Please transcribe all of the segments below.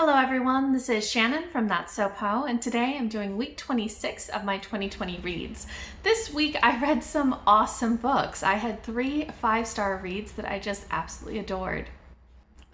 Hello everyone, this is Shannon from That's So Po, and today I'm doing week 26 of my 2020 reads. This week I read some awesome books. I had 3 5-star reads that I just absolutely adored.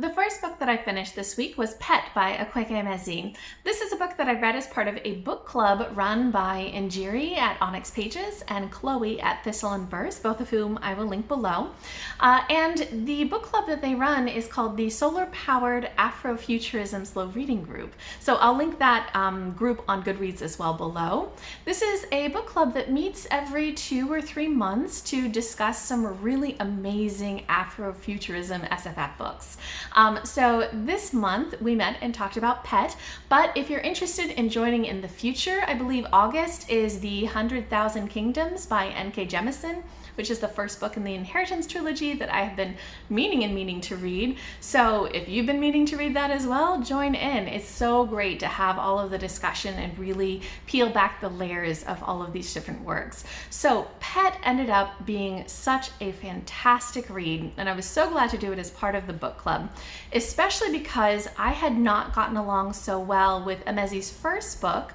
The first book that I finished this week was Pet by Akwaeke Emezi. This is a book that I read as part of a book club run by Njeri at ONYX Pages and Chloe at Thistle and Verse, both of whom I will link below. And the book club that they run is called the SOULar-powered Afrofuturism Slow Reading Group. So I'll link that group on Goodreads as well below. This is a book club that meets every 2 or 3 months to discuss some really amazing Afrofuturism SFF books. So this month we met and talked about Pet, but if you're interested in joining in the future, I believe August is the 100,000 Kingdoms by N.K. Jemisin, which is the first book in the Inheritance trilogy that I have been meaning to read. So if you've been meaning to read that as well, join in. It's so great to have all of the discussion and really peel back the layers of all of these different works. So Pet ended up being such a fantastic read, and I was so glad to do it as part of the book club, especially because I had not gotten along so well with Emezi's first book,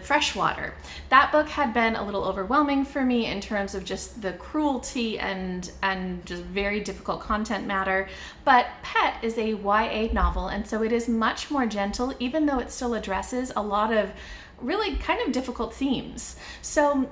Freshwater. That book had been a little overwhelming for me in terms of just the cruelty and just very difficult content matter, but Pet is a YA novel, and so it is much more gentle, even though it still addresses a lot of really kind of difficult themes. So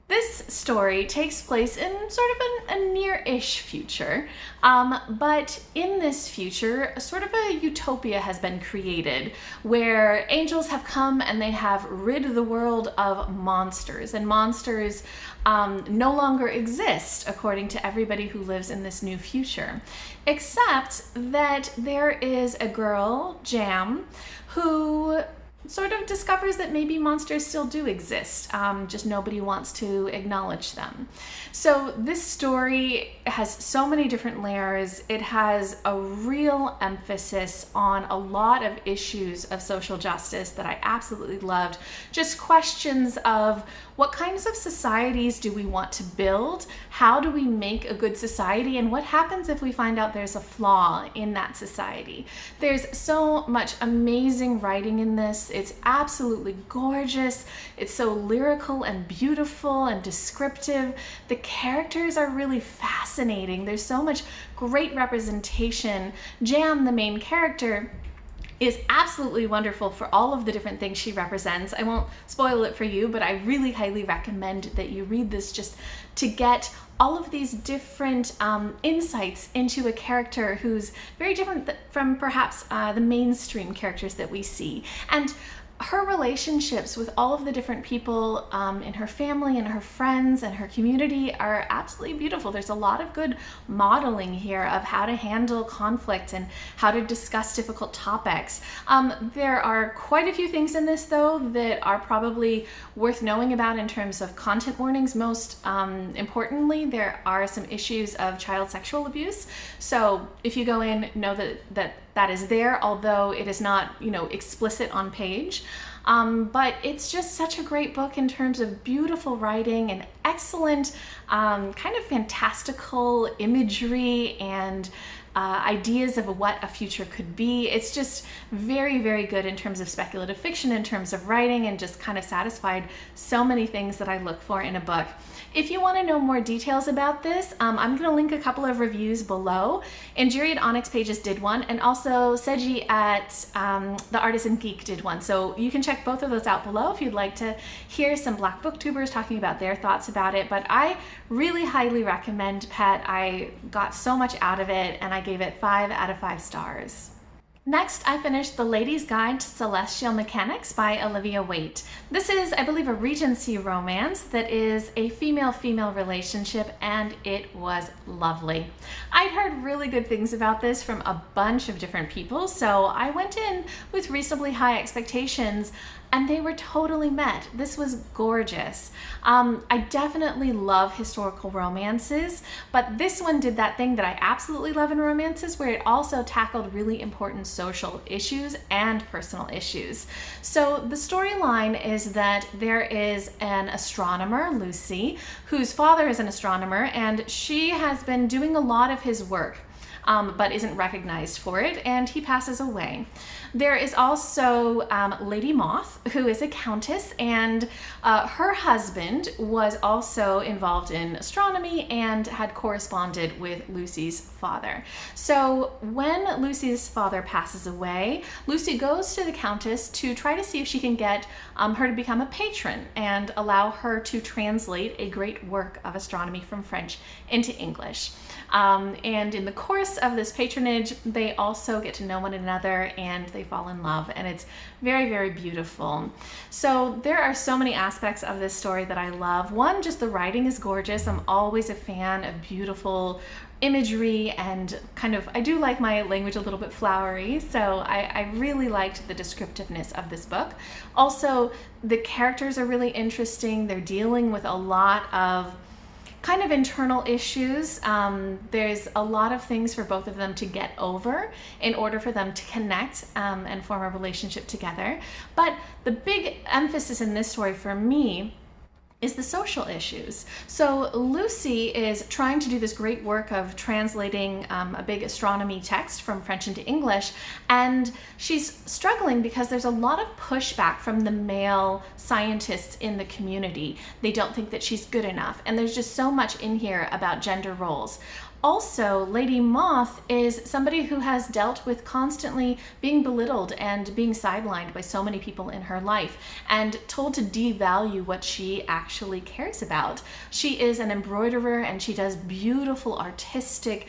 this story takes place in sort of a near-ish future, but in this future, sort of a utopia has been created where angels have come and they have rid the world of monsters, and monsters no longer exist according to everybody who lives in this new future, except that there is a girl, Jam, who sort of discovers that maybe monsters still do exist, just nobody wants to acknowledge them. So this story has so many different layers. It has a real emphasis on a lot of issues of social justice that I absolutely loved. Just questions of what kinds of societies do we want to build? How do we make a good society? And what happens if we find out there's a flaw in that society? There's so much amazing writing in this. It's absolutely gorgeous. It's so lyrical and beautiful and descriptive. The characters are really fascinating. There's so much great representation. Jam, the main character, is absolutely wonderful for all of the different things she represents. I won't spoil it for you, but I really highly recommend that you read this just to get all of these different insights into a character who's very different from perhaps the mainstream characters that we see. And her relationships with all of the different people in her family and her friends and her community are absolutely beautiful. There's a lot of good modeling here of how to handle conflict and how to discuss difficult topics. There are quite a few things in this, though, that are probably worth knowing about in terms of content warnings. Most importantly, there are some issues of child sexual abuse. So if you go in, know that is there, although it is not, explicit on page. But it's just such a great book in terms of beautiful writing and excellent kind of fantastical imagery and ideas of what a future could be. It's just very, very good in terms of speculative fiction, in terms of writing, and just kind of satisfied so many things that I look for in a book. If you want to know more details about this, I'm going to link a couple of reviews below. Njeri at ONYX Pages did one, and also Seji at the Artisan Geek did one. So you can check both of those out below if you'd like to hear some Black booktubers talking about their thoughts about it. But I really highly recommend Pet. I got so much out of it, and I gave it 5 out of 5 stars. Next, I finished The Lady's Guide to Celestial Mechanics by Olivia Waite. This is, I believe, a Regency romance that is a female-female relationship, and it was lovely. I'd heard really good things about this from a bunch of different people, so I went in with reasonably high expectations, and they were totally met. This was gorgeous. I definitely love historical romances, but this one did that thing that I absolutely love in romances, where it also tackled really important social issues and personal issues. So the storyline is that there is an astronomer, Lucy, whose father is an astronomer, and she has been doing a lot of his work. but isn't recognized for it, and he passes away. There is also Lady Moth, who is a countess, and her husband was also involved in astronomy and had corresponded with Lucy's father. So when Lucy's father passes away, Lucy goes to the countess to try to see if she can get her to become a patron and allow her to translate a great work of astronomy from French into English. And in the course of this patronage, they also get to know one another and they fall in love, and it's very, very beautiful. So there are so many aspects of this story that I love. One, just the writing is gorgeous. I'm always a fan of beautiful imagery, and I do like my language a little bit flowery, so I really liked the descriptiveness of this book. Also, the characters are really interesting. They're dealing with a lot of internal issues. There's a lot of things for both of them to get over in order for them to connect and form a relationship together. But the big emphasis in this story for me is the social issues. So Lucy is trying to do this great work of translating a big astronomy text from French into English, and she's struggling because there's a lot of pushback from the male scientists in the community. They don't think that she's good enough, and there's just so much in here about gender roles. Also, Lady Moth is somebody who has dealt with constantly being belittled and being sidelined by so many people in her life and told to devalue what she actually cares about. She is an embroiderer, and she does beautiful artistic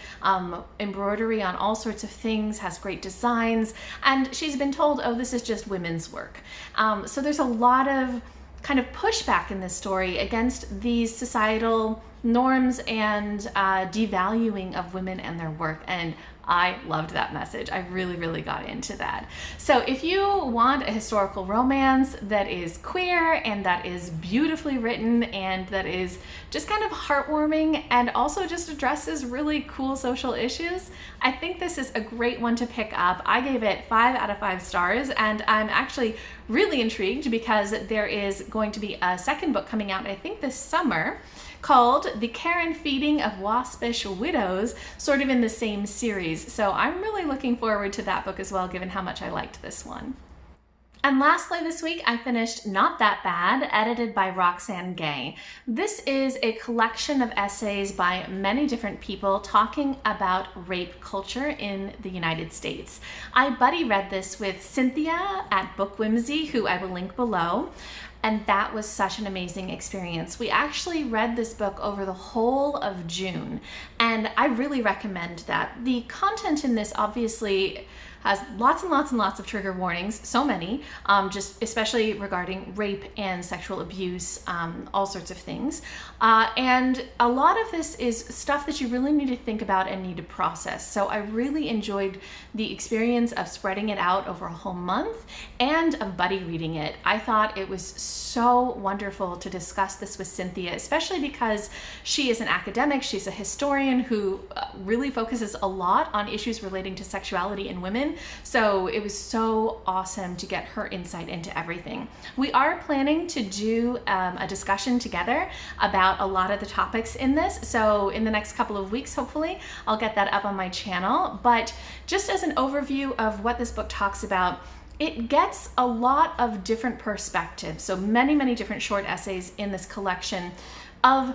embroidery on all sorts of things, has great designs, and she's been told, oh, this is just women's work. So there's a lot of pushback in this story against these societal norms and devaluing of women and their work, and I loved that message. I really, really got into that. So if you want a historical romance that is queer and that is beautifully written and that is just heartwarming and also just addresses really cool social issues, I think this is a great one to pick up. I gave it 5 out of 5 stars, and I'm actually really intrigued because there is going to be a second book coming out, I think this summer, called The Care and Feeding of Waspish Widows, sort of in the same series. So I'm really looking forward to that book as well, given how much I liked this one. And lastly this week, I finished Not That Bad, edited by Roxane Gay. This is a collection of essays by many different people talking about rape culture in the United States. I buddy read this with Cynthia at BookWhimsy, who I will link below. And that was such an amazing experience. We actually read this book over the whole of June, and I really recommend that. The content in this obviously has lots and lots and lots of trigger warnings, so many, just especially regarding rape and sexual abuse, all sorts of things. And a lot of this is stuff that you really need to think about and need to process. So I really enjoyed the experience of spreading it out over a whole month and of buddy reading it. I thought it was so wonderful to discuss this with Cynthia, especially because she is an academic, she's a historian who really focuses a lot on issues relating to sexuality in women. So it was so awesome to get her insight into everything. We are planning to do a discussion together about a lot of the topics in this. So in the next couple of weeks, hopefully, I'll get that up on my channel. But just as an overview of what this book talks about, it gets a lot of different perspectives. So many, many different short essays in this collection of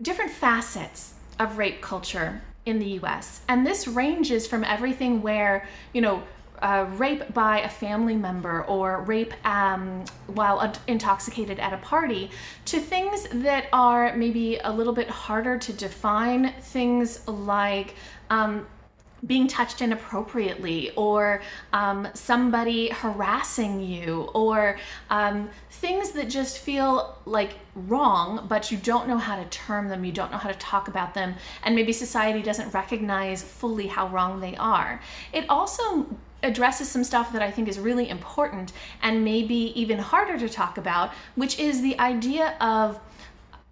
different facets of rape culture in the US. And this ranges from everything where, rape by a family member or rape while intoxicated at a party, to things that are maybe a little bit harder to define, things like being touched inappropriately, or somebody harassing you, or things that just feel like wrong, but you don't know how to term them, you don't know how to talk about them, and maybe society doesn't recognize fully how wrong they are. It also addresses some stuff that I think is really important and maybe even harder to talk about, which is the idea of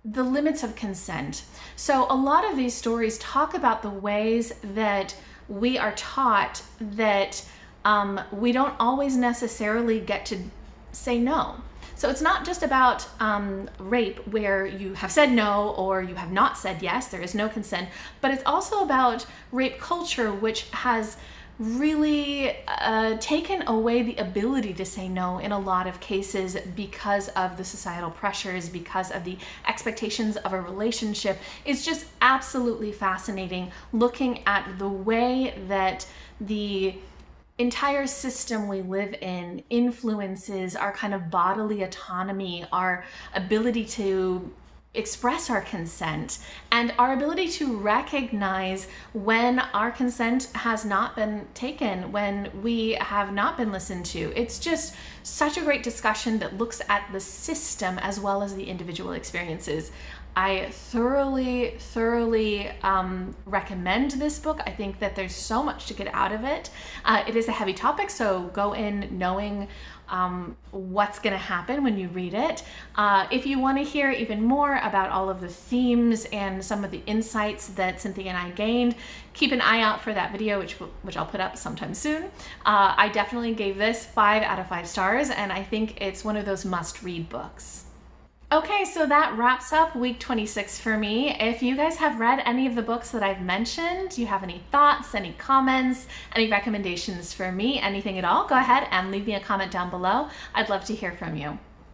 the limits of consent. So a lot of these stories talk about the ways that we are taught that we don't always necessarily get to say no. So it's not just about rape where you have said no or you have not said yes, there is no consent, but it's also about rape culture, which has really taken away the ability to say no in a lot of cases because of the societal pressures, because of the expectations of a relationship. It's just absolutely fascinating looking at the way that the entire system we live in influences our kind of bodily autonomy, our ability to express our consent, and our ability to recognize when our consent has not been taken, when we have not been listened to. It's just such a great discussion that looks at the system as well as the individual experiences. I thoroughly recommend this book. I think that there's so much to get out of it. It is a heavy topic, so go in knowing what's going to happen when you read it. If you want to hear even more about all of the themes and some of the insights that Cynthia and I gained, keep an eye out for that video, which I'll put up sometime soon. I definitely gave this 5 out of 5 stars, and I think it's one of those must-read books. Okay, so that wraps up week 26 for me. If you guys have read any of the books that I've mentioned, you have any thoughts, any comments, any recommendations for me, anything at all, go ahead and leave me a comment down below. I'd love to hear from you.